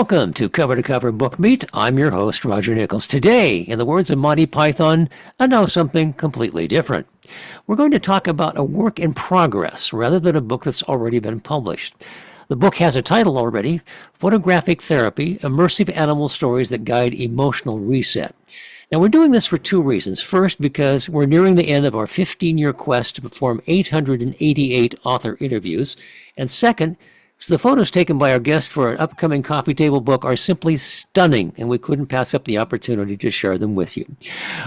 Welcome to Cover Book Meet. I'm your host, Rodger Nichols. Today, in the words of Monty Python, I know something completely different. We're going to talk about a work in progress rather than a book that's already been published. The book has a title already, Photographic Therapy, Immersive Animal Stories that Guide Emotional Reset. Now, we're doing this for two reasons. First, because we're nearing the end of our 15-year quest to perform 888 author interviews. And second, so the photos taken by our guest for our upcoming coffee table book are simply stunning, and we couldn't pass up the opportunity to share them with you.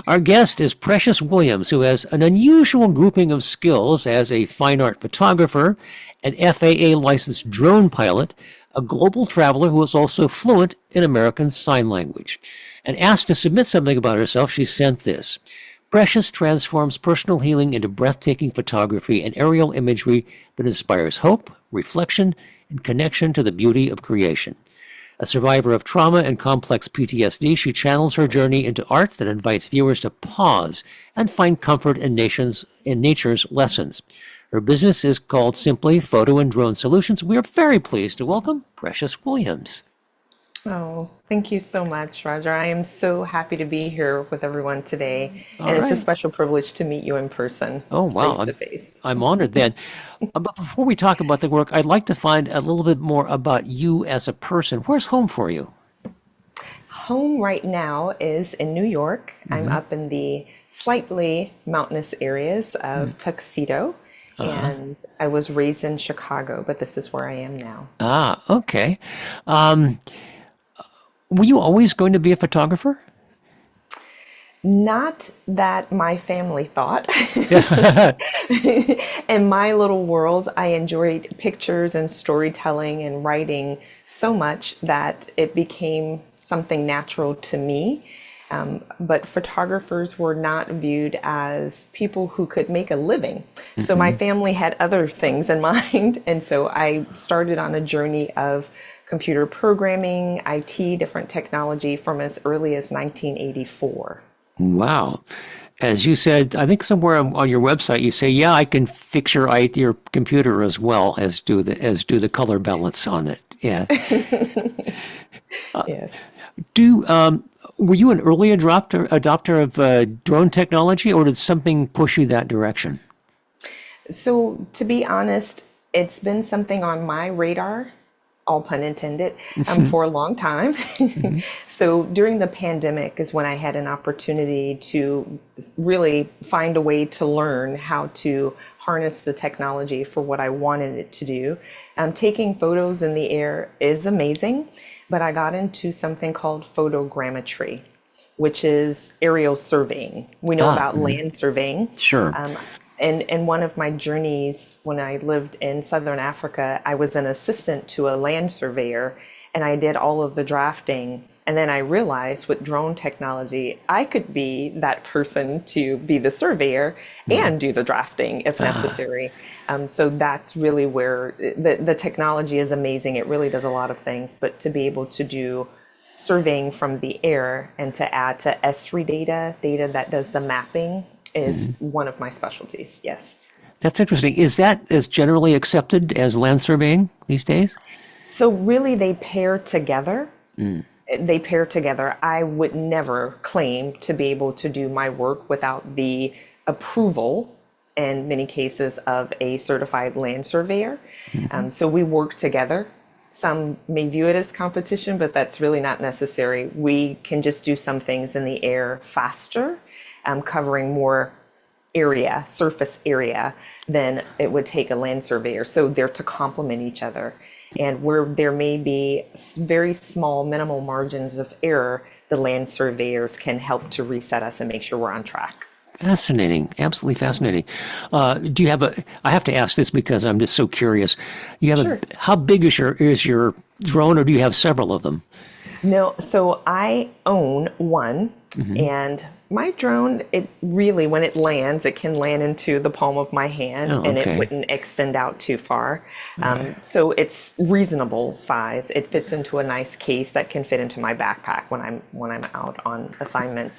Our guest is Precious Williams, who has an unusual grouping of skills as a fine art photographer, an FAA-licensed drone pilot, a global traveler who is also fluent in American Sign Language. And asked to submit something about herself, she sent this. Precious transforms personal healing into breathtaking photography and aerial imagery that inspires hope, reflection, and connection to the beauty of creation. A survivor of trauma and complex PTSD, she channels her journey into art that invites viewers to pause and find comfort in nature's lessons. Her business is called simply Photo and Drone Solutions. We are very pleased to welcome Precious Williams. Oh, thank you so much, Roger. I am so happy to be here with everyone today. All and right. It's a special privilege to meet you in person, Oh, wow. face to face. I'm honored then. But before we talk about the work, I'd like to find a little bit more about you as a person. Where's home for you? Home right now is in New York. I'm up in the slightly mountainous areas of Tuxedo, and I was raised in Chicago, but this is where I am now. Ah, okay. Were you always going to be a photographer? Not that my family thought. In my little world, I enjoyed pictures and storytelling and writing so much that it became something natural to me. But photographers were not viewed as people who could make a living. So my family had other things in mind. And so I started on a journey of computer programming, IT, different technology from as early as 1984. Wow. As you said, I think somewhere on your website you say, "Yeah, I can fix your computer as well as do the color balance on it." Yeah. Yes. Were you an early adopter of drone technology, or did something push you that direction? So to be honest, it's been something on my radar, all pun intended, for a long time. So during the pandemic is when I had an opportunity to really find a way to learn how to harness the technology for what I wanted it to do. Taking photos in the air is amazing, but I got into something called photogrammetry, which is aerial surveying. We know about land surveying. Sure. And one of my journeys when I lived in Southern Africa, I was an assistant to a land surveyor, and I did all of the drafting. And then I realized with drone technology, I could be that person to be the surveyor and do the drafting if necessary. So that's really where the technology is amazing. It really does a lot of things, but to be able to do surveying from the air and to add to Esri data that does the mapping is one of my specialties. Yes. That's interesting. Is that as generally accepted as land surveying these days? So really they pair together. They pair together. I would never claim to be able to do my work without the approval, in many cases, of a certified land surveyor. So we work together. Some may view it as competition, but that's really not necessary. We can just do some things in the air faster, covering more area, surface area, than it would take a land surveyor. So they're to complement each other. And where there may be very small, minimal margins of error, the land surveyors can help to reset us and make sure we're on track. Fascinating. Absolutely fascinating. Do you have I have to ask this because I'm just so curious. Sure. How big is your drone, or do you have several of them? No, so I own one, and my drone, it really, when it lands, it can land into the palm of my hand, and it wouldn't extend out too far. So it's reasonable size. It fits into a nice case that can fit into my backpack when I'm out on assignment.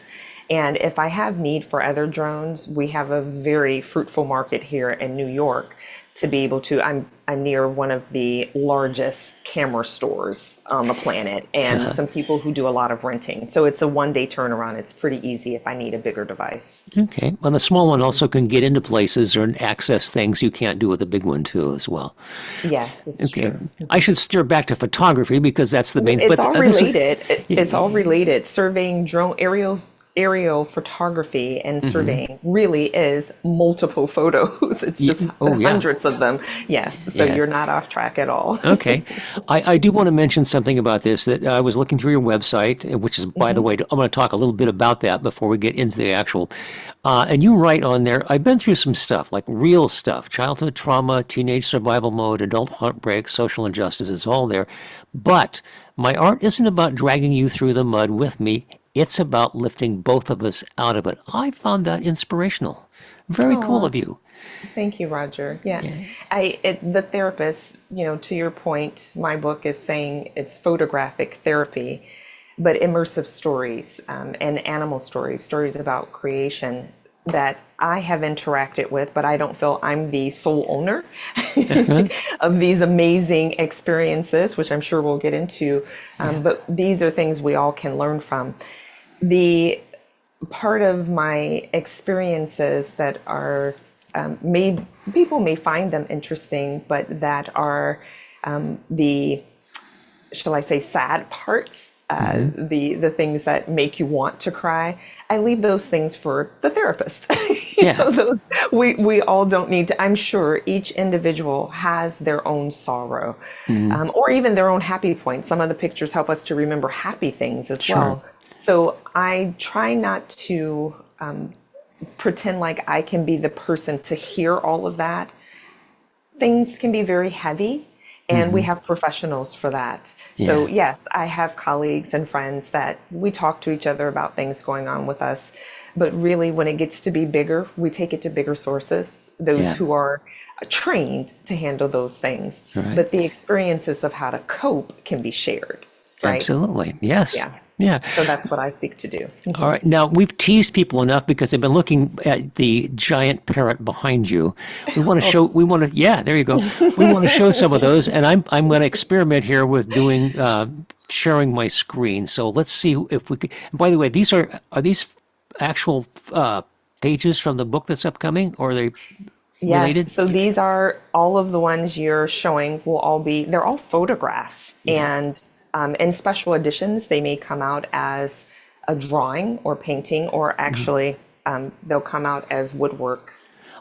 And if I have need for other drones, we have a very fruitful market here in New York to be able to. I'm near one of the largest camera stores on the planet, and some people who do a lot of renting. So it's a 1 day turnaround. It's pretty easy if I need a bigger device. Okay. Well, the small one also can get into places or access things you can't do with the big one too, as well. Yes, it's Okay. true. I should steer back to photography because that's the main. It's all this was- related. It's all related. Surveying drone aerial photography and surveying really is multiple photos. It's just hundreds of them. Yes. So Yeah. you're not off track at all. Okay. I do want to mention something about this that I was looking through your website, which is, by the way, I'm going to talk a little bit about that before we get into the actual. And you write on there, I've been through some stuff, like real stuff, childhood trauma, teenage survival mode, adult heartbreak, social injustice, it's all there. But my art isn't about dragging you through the mud with me. It's about lifting both of us out of it. I found that inspirational. Very cool of you. Thank you, Rodger. Yeah. The therapist, to your point, my book is saying it's photographic therapy, but immersive stories and animal stories about creation that I have interacted with, but I don't feel I'm the sole owner of these amazing experiences, which I'm sure we'll get into. But these are things we all can learn from. The part of my experiences that are people may find them interesting, but that are the, shall I say, sad parts, the things that make you want to cry. I leave those things for the therapist. We all don't need to. I'm sure each individual has their own sorrow, or even their own happy point. Some of the pictures help us to remember happy things as well. So I try not to pretend like I can be the person to hear all of that. Things can be very heavy, and we have professionals for that. So yes, I have colleagues and friends that we talk to each other about things going on with us. But really, when it gets to be bigger, we take it to bigger sources, those who are trained to handle those things. Right. But the experiences of how to cope can be shared. Right? Absolutely. Yes. Yeah. So that's what I seek to do. All right. Now, we've teased people enough because they've been looking at the giant parrot behind you. We want to there you go. We want to show some of those. And I'm going to experiment here with doing, sharing my screen. So let's see if we can. By the way, are these actual pages from the book that's upcoming, or are they related? Yes. So these are all of the ones you're showing they're all photographs. And in special editions, they may come out as a drawing or painting, or actually they'll come out as woodwork.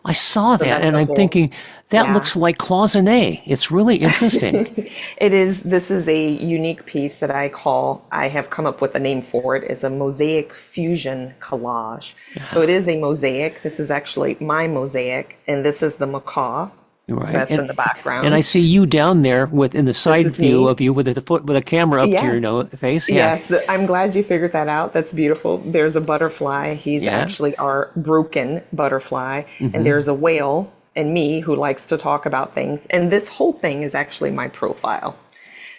I saw that, and I'm thinking, that looks like cloisonne. It's really interesting. It is. This is a unique piece that I have come up with a name for it. It's a mosaic fusion collage. So it is a mosaic. This is actually my mosaic, and this is the macaw. Right. That's in the background. And I see you down there in the side view of you with a camera up to your face. Yeah. Yes, I'm glad you figured that out. That's beautiful. There's a butterfly. He's actually our broken butterfly. And there's a whale and me who likes to talk about things. And this whole thing is actually my profile.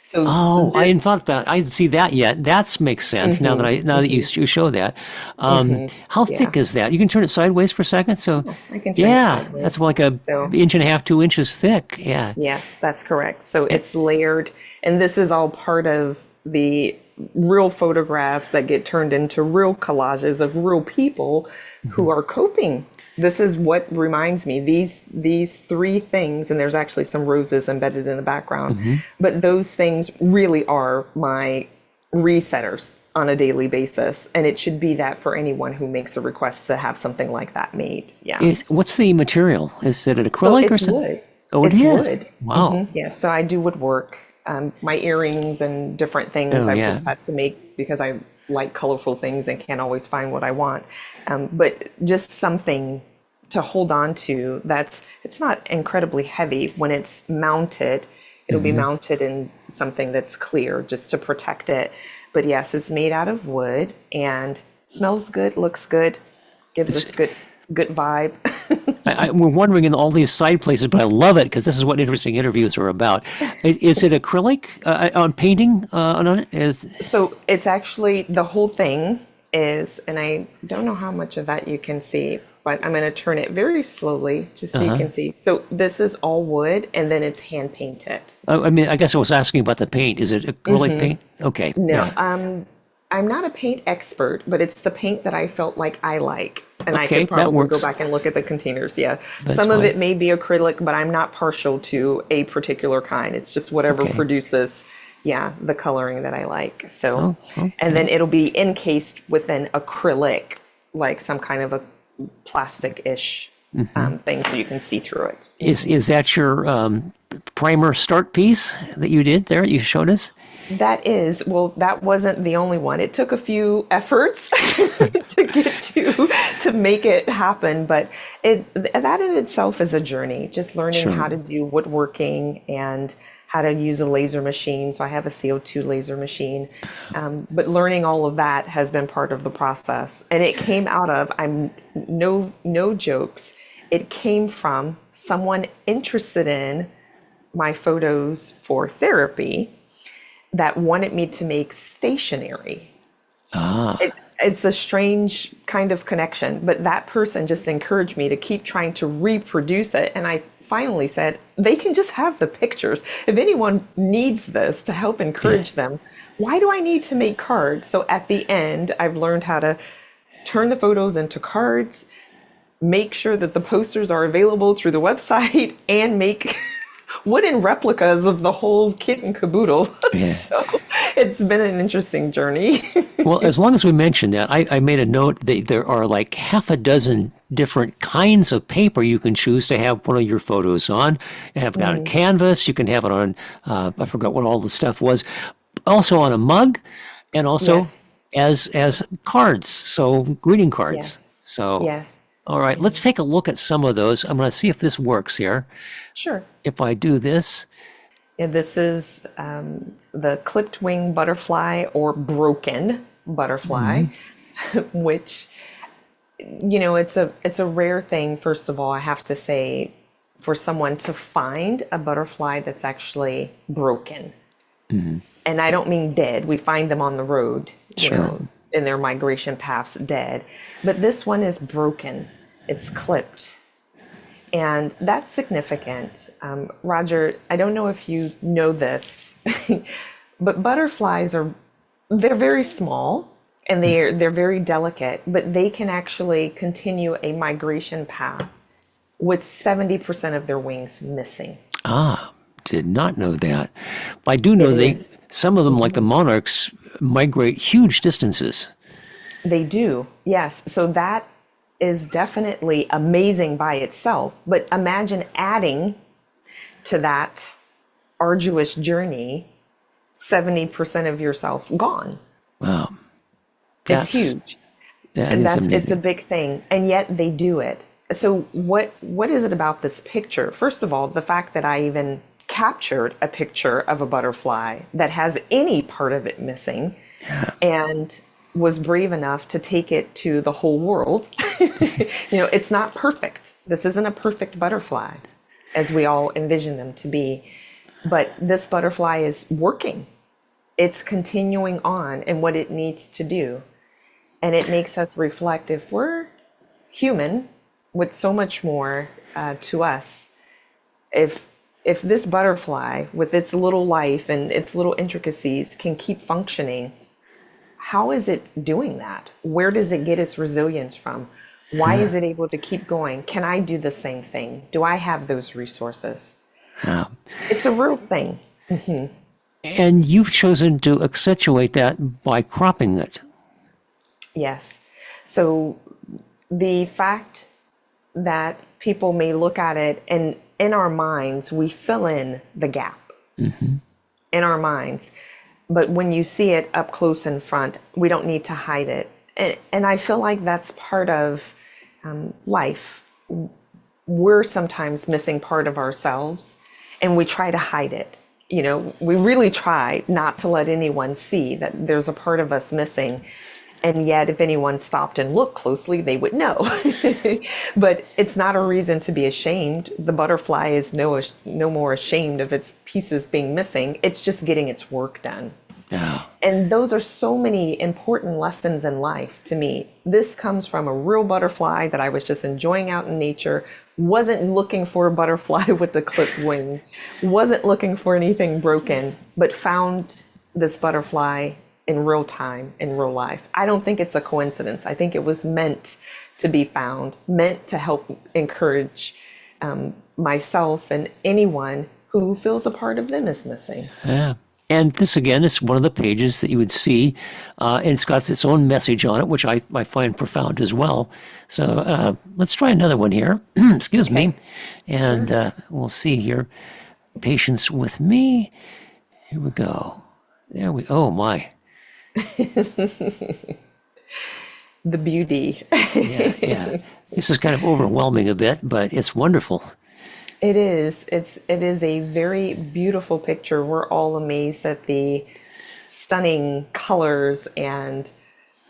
So I didn't thought that. I didn't see that yet. That makes sense now that you show that. How thick is that? You can turn it sideways for a second. So I can turn it sideways. That's like a inch and a half, 2 inches thick. Yeah. Yes, that's correct. So it's layered, and this is all part of the real photographs that get turned into real collages of real people who are coping. This is what reminds me, these three things, and there's actually some roses embedded in the background, but those things really are my resetters on a daily basis. And it should be that for anyone who makes a request to have something like that made. Yeah. What's the material? Is it an acrylic or something? Wood. Oh, it's is? Wood. Wow. Yeah, so I do woodwork. My earrings and different things I've just had to make because I like colorful things and can't always find what I want. But just something to hold on to it's not incredibly heavy. When it's mounted, it'll be mounted in something that's clear just to protect it. But yes, it's made out of wood and smells good, looks good, gives us good vibe. We're wondering in all these side places, but I love it because this is what interesting interviews are about. Is it acrylic on painting on it? So it's actually, the whole thing is, and I don't know how much of that you can see, but I'm going to turn it very slowly just so you can see. So this is all wood, and then it's hand painted. I mean, I guess I was asking about the paint. Is it acrylic paint? Okay. No, Yeah. I'm not a paint expert, but it's the paint that I felt like I like. And I Okay, could that probably go works. back and look at the containers. Yeah. That's Some of fine. it may be acrylic, but I'm not partial to a particular kind. It's just whatever Okay. produces, yeah, the coloring that I like. So, Oh, and then okay. it'll be encased with an acrylic, like some kind of a plastic-ish thing so you can see through it. Is that your primer start piece that you did there? You showed us. That is, well, that wasn't the only one. It took a few efforts to get to make it happen, but that in itself is a journey. Just learning how Sure. to do woodworking and how to use a laser machine. So I have a CO2 laser machine, but learning all of that has been part of the process. And it came out of, I'm no jokes. It came from someone interested in my photos for therapy that wanted me to make stationery. Ah, It's a strange kind of connection, but that person just encouraged me to keep trying to reproduce it. And I finally said, they can just have the pictures. If anyone needs this to help yeah. encourage them, why do I need to make cards? So at the end, I've learned how to turn the photos into cards, make sure that the posters are available through the website, and make wooden replicas of the whole kit and caboodle. Yeah. So it's been an interesting journey. Well, as long as we mentioned that, I made a note that there are like half a dozen different kinds of paper you can choose to have one of your photos on. You have got a canvas. You can have it on, I forgot what all the stuff was. Also on a mug, and also Yes. as cards. So greeting Yeah. cards. So, Yeah. all right, let's take a look at some of those. I'm going to see if this works here. Sure. If I do this, Yeah, this is the clipped wing butterfly or broken butterfly, which it's a rare thing. First of all, I have to say, for someone to find a butterfly that's actually broken, and I don't mean dead. We find them on the road, sure. in their migration paths, dead, but this one is broken. It's clipped. And that's significant. Rodger, I don't know if you know this, but they're very small and they're very delicate, but they can actually continue a migration path with 70% of their wings missing. Ah, did not know that. I do It know is. some of them, like the monarchs, migrate huge distances. They do, yes. So that is definitely amazing by itself. But imagine adding to that arduous journey 70% of yourself gone. Wow, It's that's huge. that And is it's a amazing. big thing. And yet they do it. So what is it about this picture? First of all, the fact that I even captured a picture of a butterfly that has any part of it missing and was brave enough to take it to the whole world. It's not perfect. This isn't a perfect butterfly as we all envision them to be. But this butterfly is working. It's continuing on in what it needs to do. And it makes us reflect, if we're human with so much more to us, if this butterfly with its little life and its little intricacies can keep functioning, how is it doing that? Where does it get its resilience from? Why is it able to keep going? Can I do the same thing? Do I have those resources? Yeah. It's a real thing. And you've chosen to accentuate that by cropping it. Yes. So the fact that people may look at it and in our minds, we fill in the gap in our minds. But when you see it up close in front, we don't need to hide it. And I feel like that's part of life. We're sometimes missing part of ourselves and we try to hide it. We really try not to let anyone see that there's a part of us missing. And yet, if anyone stopped and looked closely, they would know. But it's not a reason to be ashamed. The butterfly is no more ashamed of its pieces being missing. It's just getting its work done. Oh, And those are so many important lessons in life to me. This comes from a real butterfly that I was just enjoying out in nature, wasn't looking for a butterfly with the clipped wing, wasn't looking for anything broken, but found this butterfly in real time, in real life. I don't think it's a coincidence. I think it was meant to be found, meant to help encourage myself and anyone who feels a part of them is missing. yeah. And this, again, is one of the pages that you would see, and it's got its own message on it, which I find profound as well. So let's try another one here. Excuse me. And we'll see here. Patience with me. Here we go. Oh, my. The beauty. Yeah. This is kind of overwhelming a bit, but it's wonderful. It is. It is a very beautiful picture. We're all amazed at the stunning colors, and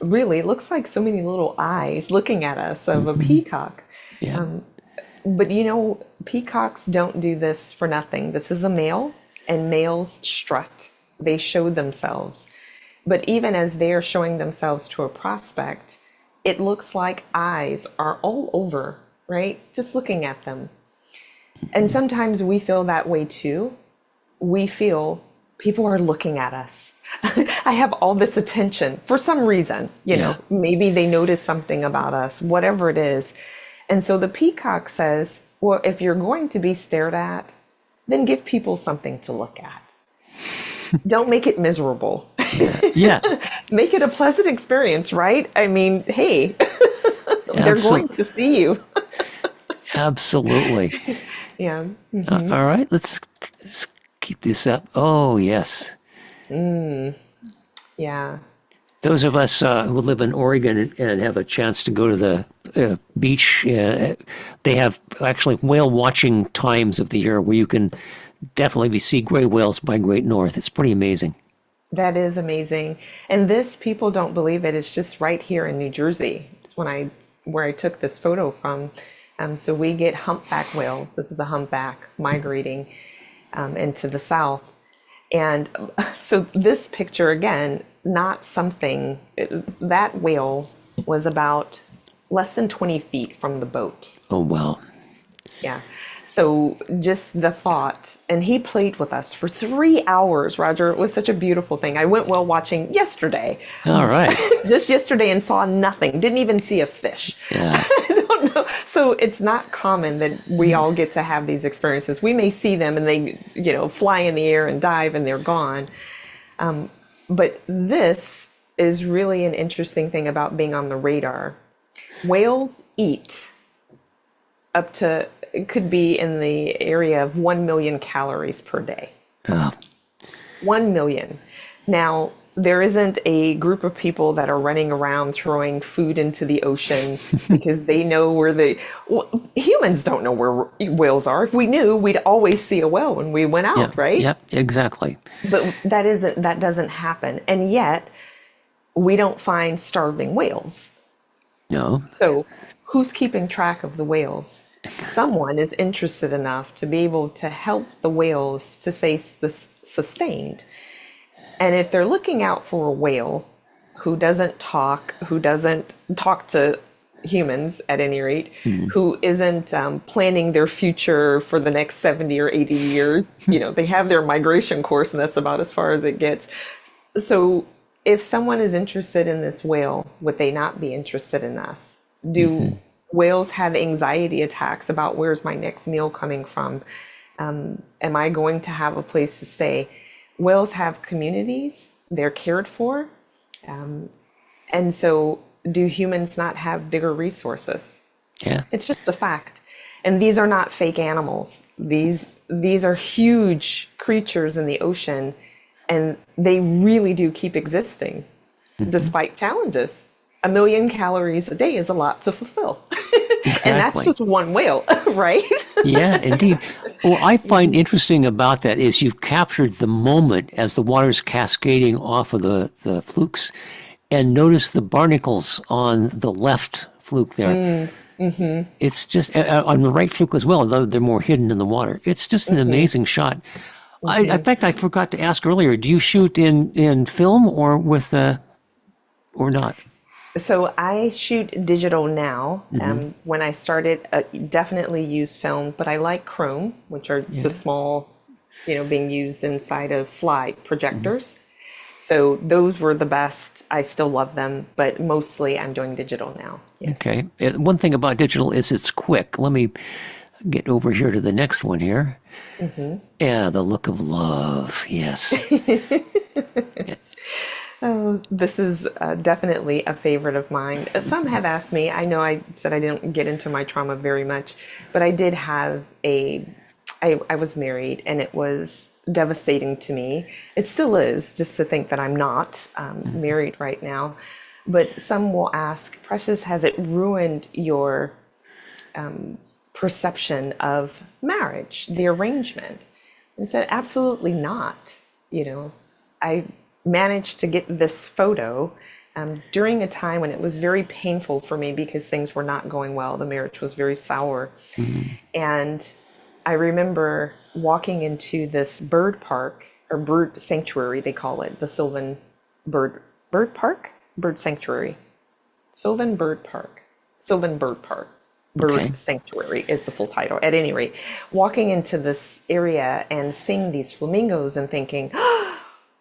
really it looks like so many little eyes looking at us of a peacock. Yeah. But you know, peacocks don't do this for nothing. This is a male, and males strut. They show themselves. But even as they're showing themselves to a prospect, it looks like eyes are all over, right? Just looking at them. And sometimes we feel that way too. We feel people are looking at us. I have all this attention for some reason, you know, maybe they notice something about us, whatever it is. And so the peacock says, well, if you're going to be stared at, then give people something to look at. Don't make it miserable. Yeah. Make it a pleasant experience, right? I mean, hey, they're going to see you. Absolutely. Yeah. All right, let's keep this up. Oh, yes. Yeah. Those of us who live in Oregon and have a chance to go to the beach, they have actually whale watching times of the year where you can definitely see gray whales migrate north. It's pretty amazing. That is amazing. And this, people don't believe it, it's just right here in New Jersey. It's where I took this photo from. So we get humpback whales. This is a humpback migrating into the south. And so this picture, again, not something, that whale was about less than 20 feet from the boat. Oh, wow. Yeah. So just the thought, and he played with us for 3 hours, Rodger. It was such a beautiful thing. I went whale watching yesterday. All right. Just yesterday, and saw nothing. Didn't even see a fish. Yeah. I don't know. So it's not common that we all get to have these experiences. We may see them and they, you know, fly in the air and dive and they're gone. But this is really an interesting thing about being on the radar. Whales eat up to, it could be in the area of 1 million calories per day. Oh. 1 million. Now, there isn't a group of people that are running around throwing food into the ocean because they know humans don't know where whales are. If we knew, we'd always see a whale when we went out, right? Yep, exactly. But that doesn't happen. And yet, we don't find starving whales. No. So who's keeping track of the whales? Someone is interested enough to be able to help the whales to stay sustained. And if they're looking out for a whale who doesn't talk to humans at any rate, who isn't planning their future for the next 70 or 80 years, you know, they have their migration course and that's about as far as it gets. So if someone is interested in this whale, would they not be interested in us? Do whales have anxiety attacks about where's my next meal coming from? Am I going to have a place to stay? Whales have communities, they're cared for. And so do humans not have bigger resources? Yeah. It's just a fact. And these are not fake animals. These are huge creatures in the ocean, and they really do keep existing despite challenges. 1 million calories a day is a lot to fulfill. Exactly. And that's just one whale, right? Yeah, indeed. What I find interesting about that is you've captured the moment as the water's cascading off of the flukes, and notice the barnacles on the left fluke there. It's just on the right fluke as well, though they're more hidden in the water. It's just an amazing shot. In fact, I forgot to ask earlier, do you shoot in film or with, or not? So I shoot digital now. When I started, definitely use film, but I like chrome, which are the small, being used inside of slide projectors. So those were the best. I still love them, but mostly I'm doing digital now. Yes. Okay. One thing about digital is it's quick. Let me get over here to the next one here. Yeah, the look of love. Yes. Oh, this is definitely a favorite of mine. Some have asked me, I know I said I didn't get into my trauma very much, but I did have I was married and it was devastating to me. It still is, just to think that I'm not married right now. But some will ask, Precious, has it ruined your perception of marriage, the arrangement? And said, absolutely not. I managed to get this photo during a time when it was very painful for me because things were not going well. The marriage was very sour. And I remember walking into this bird park, or bird sanctuary, they call it, the Sylvan Bird Park? Bird Sanctuary. Sylvan Bird Park. Sylvan Bird Park. Bird Sanctuary is the full title. At any rate, walking into this area and seeing these flamingos and thinking,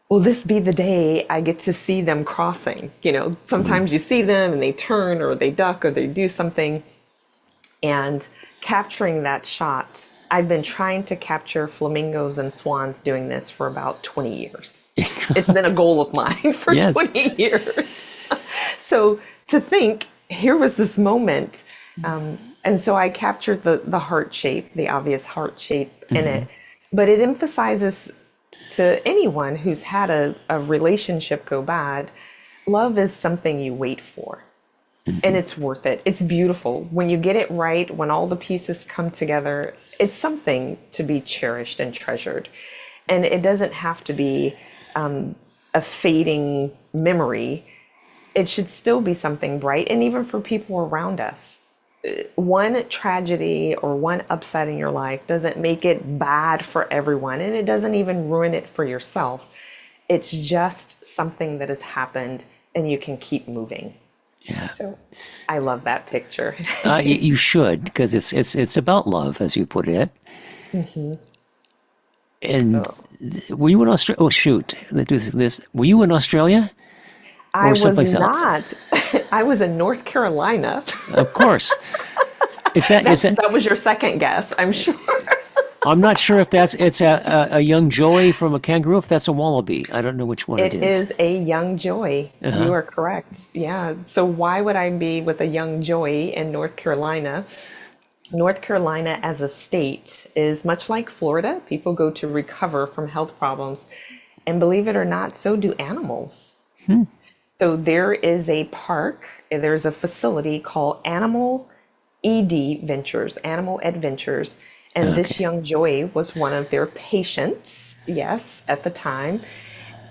will this be the day I get to see them crossing? Sometimes you see them and they turn or they duck or they do something. And capturing that shot, I've been trying to capture flamingos and swans doing this for about 20 years. It's been a goal of mine for 20 years. So to think, here was this moment. And so I captured the heart shape, the obvious heart shape in it. But it emphasizes to anyone who's had a relationship go bad, love is something you wait for. And it's worth it. It's beautiful. When you get it right, when all the pieces come together, it's something to be cherished and treasured. And it doesn't have to be a fading memory. It should still be something bright. And even for people around us, one tragedy or one upset in your life doesn't make it bad for everyone. And it doesn't even ruin it for yourself. It's just something that has happened and you can keep moving. Yeah. So I love that picture. You should, because it's about love, as you put it. And were you in Australia? Oh, shoot. Let's do this. Were you in Australia? I was someplace else? not. I was in North Carolina. Of course. That was your second guess, I'm sure. I'm not sure if it's a young joey from a kangaroo, if that's a wallaby. I don't know which one it is. It is a young joey. You are correct. Yeah. So why would I be with a young joey in North Carolina? North Carolina as a state is much like Florida. People go to recover from health problems. And believe it or not, so do animals. So there is a park, there's a facility called Animal Adventures, and this young joey was one of their patients, yes, at the time.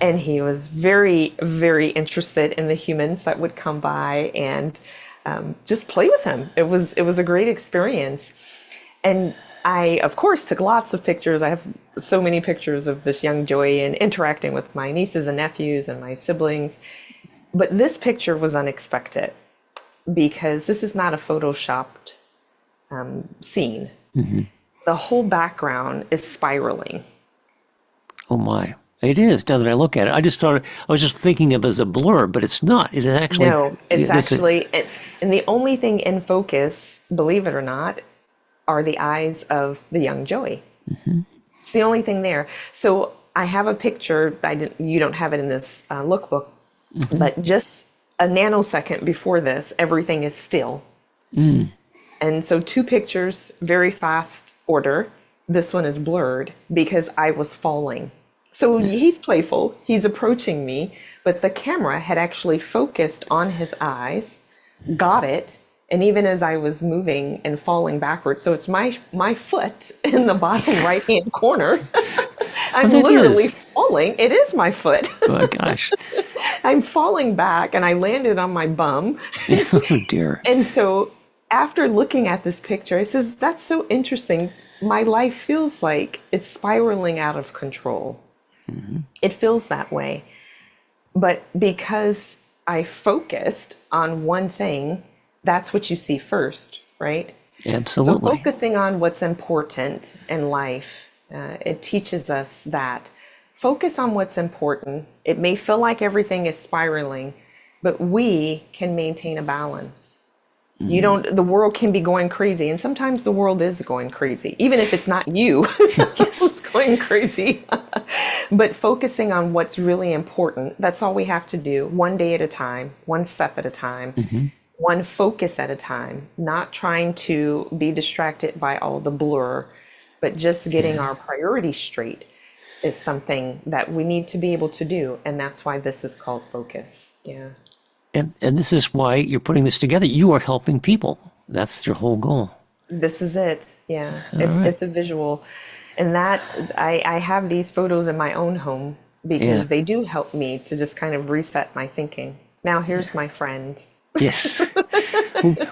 And he was very, very interested in the humans that would come by and just play with him. It was a great experience. And I, of course, took lots of pictures. I have so many pictures of this young joey and interacting with my nieces and nephews and my siblings. But this picture was unexpected because this is not a photoshopped scene. The whole background is spiraling. Oh my. It is, now that I look at it. I was just thinking of it as a blur, but it's not. It is actually... No, it's actually... And the only thing in focus, believe it or not, are the eyes of the young joey. It's the only thing there. So I have a picture, you don't have it in this lookbook, but just a nanosecond before this, everything is still. And so 2 pictures, very fast order. This one is blurred because I was falling. So he's playful, he's approaching me, but the camera had actually focused on his eyes, got it, and even as I was moving and falling backwards, so it's my foot in the bottom right-hand corner. I'm literally falling. It is my foot. Oh my gosh. I'm falling back and I landed on my bum. Oh dear. And so after looking at this picture, I says, that's so interesting. my life feels like it's spiraling out of control. It feels that way. But because I focused on one thing, that's what you see first, right? So Absolutely. focusing on what's important in life, it teaches us that focus on what's important. It may feel like everything is spiraling, but we can maintain a balance. You don't, the world can be going crazy, and sometimes the world is going crazy, even if it's not you who's going crazy. But focusing on what's really important, that's all we have to do, one day at a time, one step at a time, one focus at a time, not trying to be distracted by all the blur, but just getting our priorities straight is something that we need to be able to do. And that's why this is called focus. Yeah. And this is why you're putting this together. You are helping people. That's your whole goal. This is it. Yeah. All right. It's a visual. And that I have these photos in my own home Yeah. because they do help me to just kind of reset my thinking. Now here's my friend. Yes.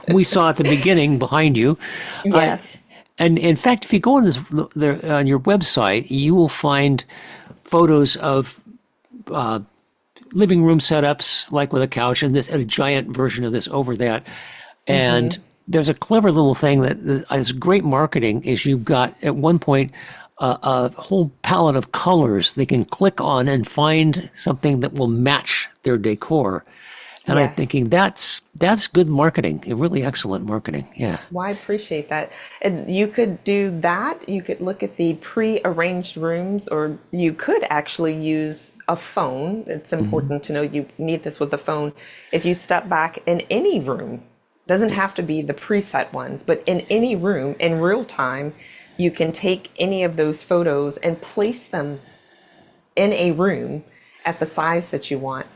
We saw at the beginning behind you. Yes. And in fact, if you go on on your website, you will find photos of living room setups, like with a couch, and a giant version of this over that. And there's a clever little thing that is great marketing. Is you've got at one point a whole palette of colors they can click on and find something that will match their decor. And I'm Yes. thinking that's good marketing, really excellent marketing. Yeah. Well, I appreciate that. And you could do that. You could look at the pre-arranged rooms, or you could actually use a phone. It's important to know you need this with a phone. If you step back in any room, doesn't have to be the preset ones, but in any room in real time, you can take any of those photos and place them in a room at the size that you want.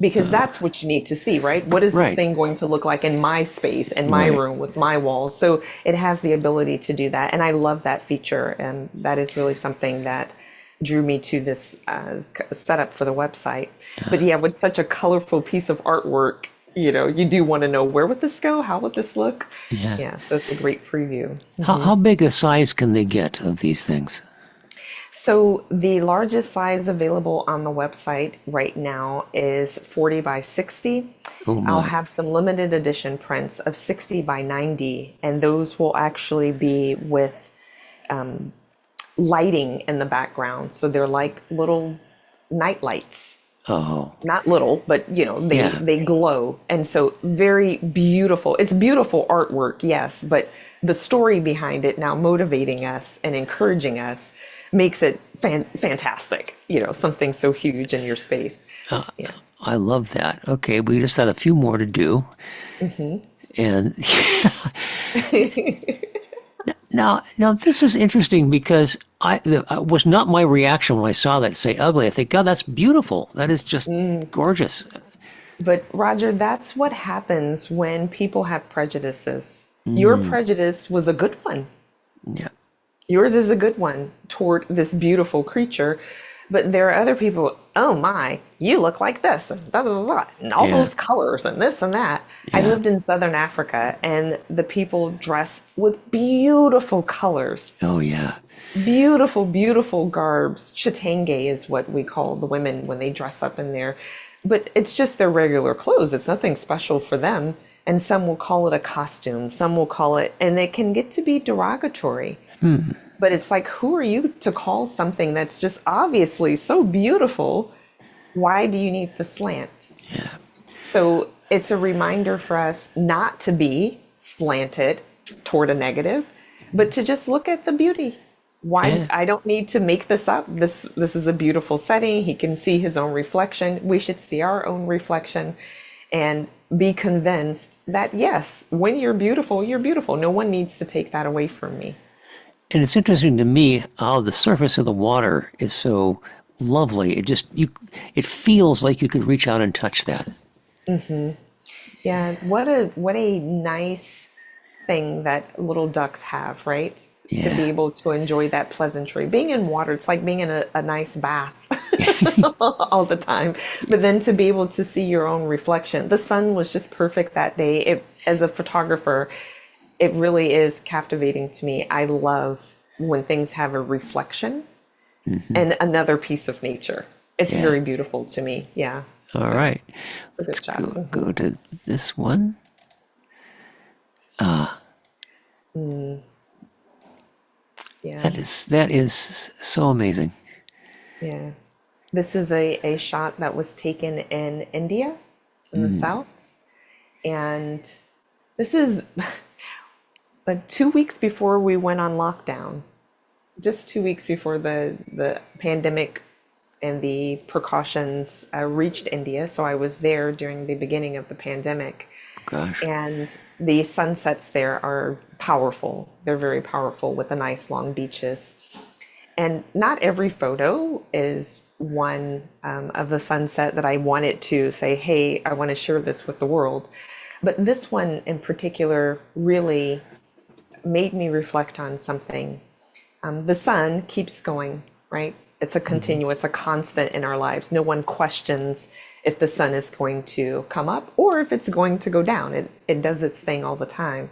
Because that's what you need to see, right? What is Right. this thing going to look like in my space, in my Right. room with my walls? So it has the ability to do that. And I love that feature. And that is really something that drew me to this setup for the website. But yeah, with such a colorful piece of artwork, you do want to know, where would this go? How would this look? Yeah. Yeah, so it's a great preview. How big a size can they get of these things? So the largest size available on the website right now is 40 by 60. Oh I'll my. have some limited edition prints of 60 by 90, and those will actually be with lighting in the background. So they're like little night lights. Oh. Not little, but Yeah. they glow. And so very beautiful. It's beautiful artwork, yes, but the story behind it now motivating us and encouraging us makes it fantastic. Something so huge in your space. Yeah. I love that. Okay, we just had a few more to do. And now this is interesting because it was not my reaction when I saw that say ugly. I think, God, that's beautiful. That is just gorgeous. But Roger, that's what happens when people have prejudices. Your prejudice was a good one. Yeah. Yours is a good one toward this beautiful creature. But there are other people, oh my, you look like this, and blah, blah, blah, and all Yeah. those colors and this and that. I Yeah. lived in Southern Africa, and the people dress with beautiful colors, Oh yeah. beautiful, beautiful garbs. Chitenge is what we call the women when they dress up in there. But it's just their regular clothes. It's nothing special for them. And some will call it a costume, some will call it, and it can get to be derogatory. But it's like, who are you to call something that's just obviously so beautiful? Why do you need the slant? Yeah. So it's a reminder for us not to be slanted toward a negative, but to just look at the beauty. Why Yeah. I don't need to make this up. This is a beautiful setting. He can see his own reflection. We should see our own reflection and be convinced that yes, when you're beautiful, you're beautiful. No one needs to take that away from me. And it's interesting to me how the surface of the water is so lovely. It feels like you could reach out and touch that. Yeah, what a nice thing that little ducks have, right? To Yeah. be able to enjoy that pleasantry. Being in water, it's like being in a nice bath all the time. But then to be able to see your own reflection. The sun was just perfect that day. As a photographer, it really is captivating to me. I love when things have a reflection and another piece of nature. It's Yeah. very beautiful to me. Yeah. All So right. it's a Let's good shot. go to this one. Yeah. That is so amazing. Yeah. This is a shot that was taken in India, in the south. And this is but 2 weeks before we went on lockdown, just 2 weeks before the pandemic and the precautions reached India. So I was there during the beginning of the pandemic. Gosh. And the sunsets there are powerful. They're very powerful with the nice long beaches. And not every photo is one of the sunset that I wanted to say, hey, I want to share this with the world. But this one in particular really made me reflect on something. The sun keeps going, right? It's a continuous, a constant in our lives. No one questions if the sun is going to come up or if it's going to go down. It does its thing all the time.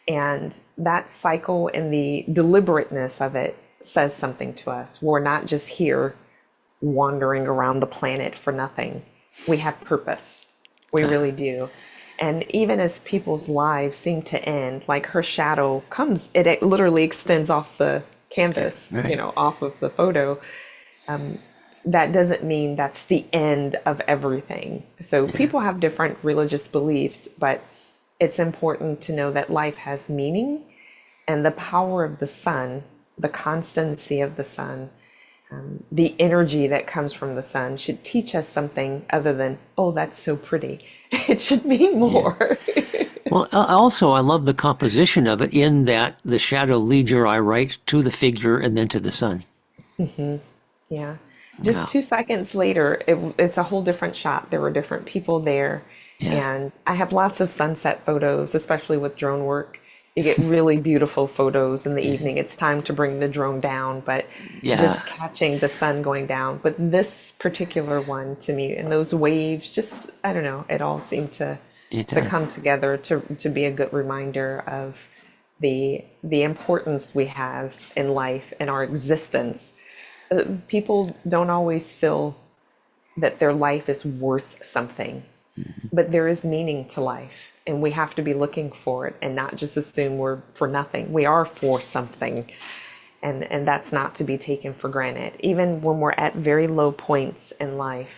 And that cycle and the deliberateness of it says something to us. We're not just here wandering around the planet for nothing. We have purpose. We really do. And even as people's lives seem to end, like her shadow comes, it literally extends off the canvas, Right. off of the photo. That doesn't mean that's the end of everything. So people have different religious beliefs, but it's important to know that life has meaning and the power of the sun, the constancy of the sun, the energy that comes from the sun should teach us something other than, oh, that's so pretty. It should mean more. Well, also, I love the composition of it in that the shadow leads your eye right to the figure and then to the sun. Yeah. Just Wow. 2 seconds later, it's a whole different shot. There were different people there. Yeah. And I have lots of sunset photos, especially with drone work. You get really beautiful photos in the evening. It's time to bring the drone down, but Yeah. just catching the sun going down. But this particular one to me, and those waves, just, I don't know, it all seemed to It to does. come together to be a good reminder of the importance we have in life and our existence. People don't always feel that their life is worth something, but there is meaning to life, and we have to be looking for it and not just assume we're for nothing. We are for something, and that's not to be taken for granted. Even when we're at very low points in life,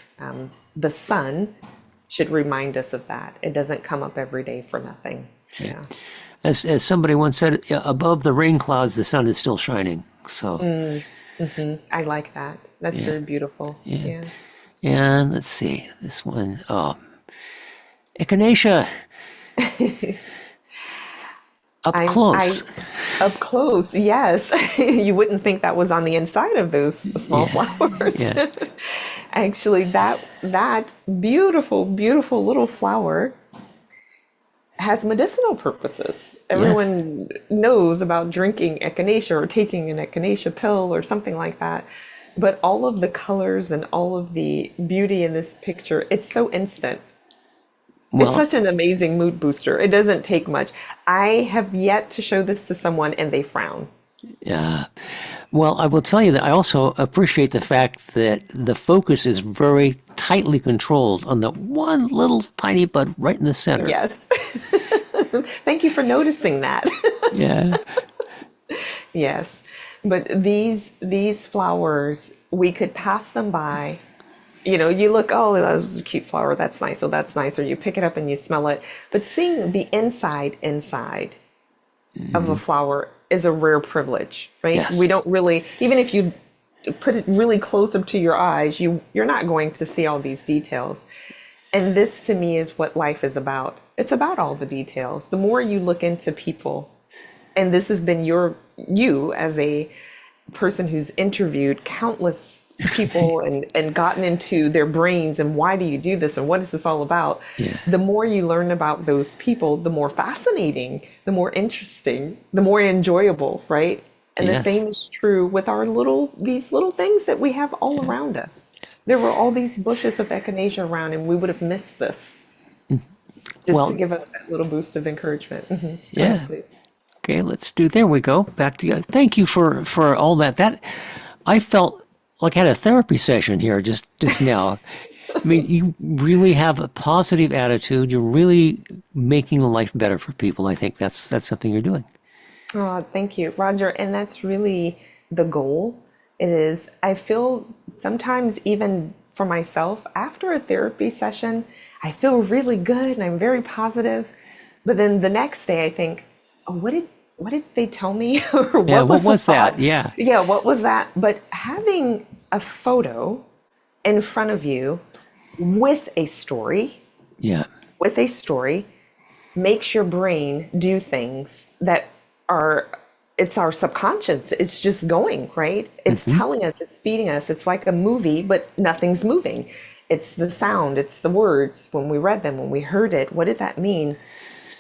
the sun should remind us of that. It doesn't come up every day for nothing. Yeah. As somebody once said, above the rain clouds, the sun is still shining. So, I like that. That's very beautiful. Yeah. and let's see, this one. Oh, echinacea up I close. up close, yes. You wouldn't think that was on the inside of those small flowers. Yeah. Actually, that beautiful, beautiful little flower has medicinal purposes. Everyone knows about drinking echinacea or taking an echinacea pill or something like that. But all of the colors and all of the beauty in this picture, it's so instant. It's Well, such an amazing mood booster. It doesn't take much. I have yet to show this to someone and they frown. yeah. Well, I will tell you that I also appreciate the fact that the focus is very tightly controlled on the one little tiny bud right in the center. Yes. Thank you for noticing that. Yeah. Yes. But these flowers, we could pass them by. You look, oh, that was a cute flower. That's nice. Oh, that's nice. Or you pick it up and you smell it. But seeing the inside of a flower is a rare privilege, right? Yes. We don't really, even if you put it really close up to your eyes, you're not going to see all these details. And this to me is what life is about. It's about all the details. The more you look into people, and this has been you as a person who's interviewed countless people and gotten into their brains and why do you do this and what is this all about? Yeah. The more you learn about those people, the more fascinating, the more interesting, the more enjoyable, right? And Yes. the same is true with these little things that we have all around us. There were all these bushes of echinacea around and we would have missed this. Just Well, to give us that little boost of encouragement. Go yeah. ahead, please. Okay, let's do. There we go. Back to you. Thank you for all that. That I felt like I had a therapy session here just now. I mean, you really have a positive attitude. You're really making life better for people. I think that's something you're doing. Oh, thank you, Roger. And that's really the goal. It is, I feel sometimes even for myself, after a therapy session, I feel really good and I'm very positive. But then the next day I think, oh, what did they tell me? Or Yeah, what what was the was that? thought? Yeah, Yeah, what was that? But having a photo in front of you with a story, yeah, with a story makes your brain do things that are, it's our subconscious, it's just going, right? It's telling us, it's feeding us. It's like a movie but nothing's moving. It's the sound, it's the words. When we read them, when we heard it, what did that mean?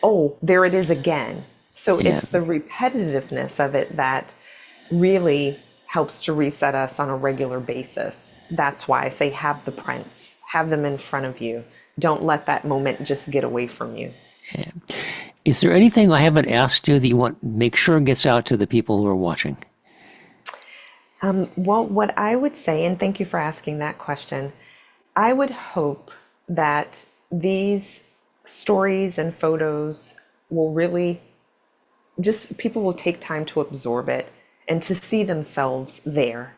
Oh, there it is again. So yeah. it's the repetitiveness of it that really helps to reset us on a regular basis. That's why I say have the prints, have them in front of you. Don't let that moment just get away from you. Is there anything I haven't asked you that you want to make sure gets out to the people who are watching? Well, what I would say, and thank you for asking that question, I would hope that these stories and photos will really just, people will take time to absorb it and to see themselves there.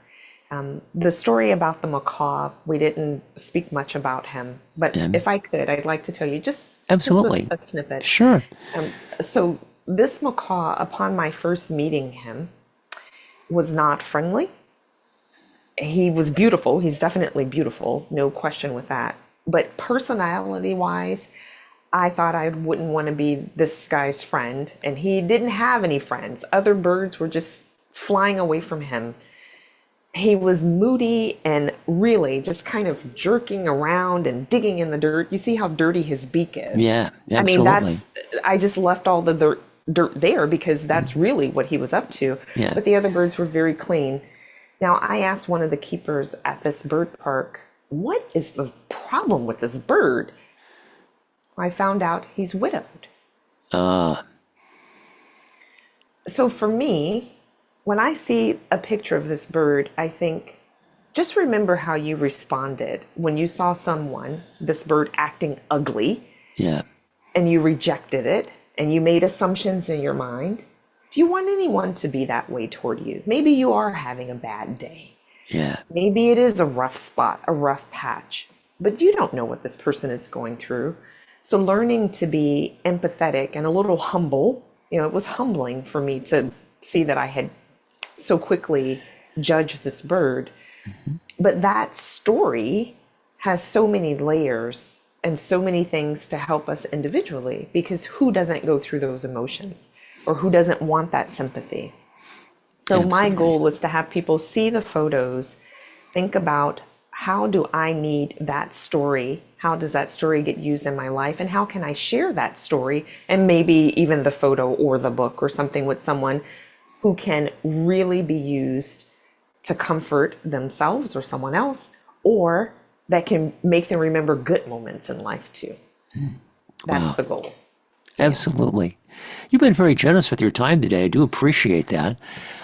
The story about the macaw, we didn't speak much about him, but if I could, I'd like to tell you just Absolutely. a snippet. Sure. So this macaw, upon my first meeting him, was not friendly. He was beautiful. He's definitely beautiful, no question with that. But personality wise, I thought I wouldn't want to be this guy's friend. And he didn't have any friends. Other birds were just flying away from him. He was moody and really just kind of jerking around and digging in the dirt. You see how dirty his beak is. Yeah, I mean, absolutely. I just left all the dirt there because that's really what he was up to. Yeah. But the other birds were very clean. Now, I asked one of the keepers at this bird park, what is the problem with this bird? I found out he's widowed. So for me, when I see a picture of this bird, I think, just remember how you responded when you saw someone, this bird acting ugly, Yeah. and you rejected it, and you made assumptions in your mind. Do you want anyone to be that way toward you? Maybe you are having a bad day. Yeah. Maybe it is a rough spot, a rough patch, but you don't know what this person is going through. So learning to be empathetic and a little humble, it was humbling for me to see that I had so quickly judged this bird. But that story has so many layers and so many things to help us individually, because who doesn't go through those emotions, or who doesn't want that sympathy? So my Absolutely. goal was to have people see the photos, think about, how do I need that story? How does that story get used in my life? And how can I share that story, and maybe even the photo or the book or something, with someone who can really be used to comfort themselves or someone else, or that can make them remember good moments in life too. That's the goal. Absolutely. You've been very generous with your time today. I do appreciate that.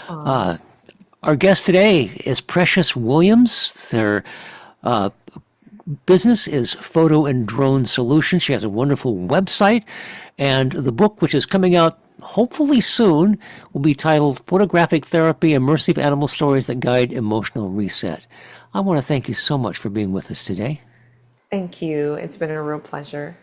Our guest today is Precious Williams. Their business is Photo and Drone Solutions. She has a wonderful website, and the book, which is coming out hopefully soon, will be titled Photographic Therapy, Immersive Animal Stories That Guide Emotional Reset. I want to thank you so much for being with us today. Thank you. It's been a real pleasure.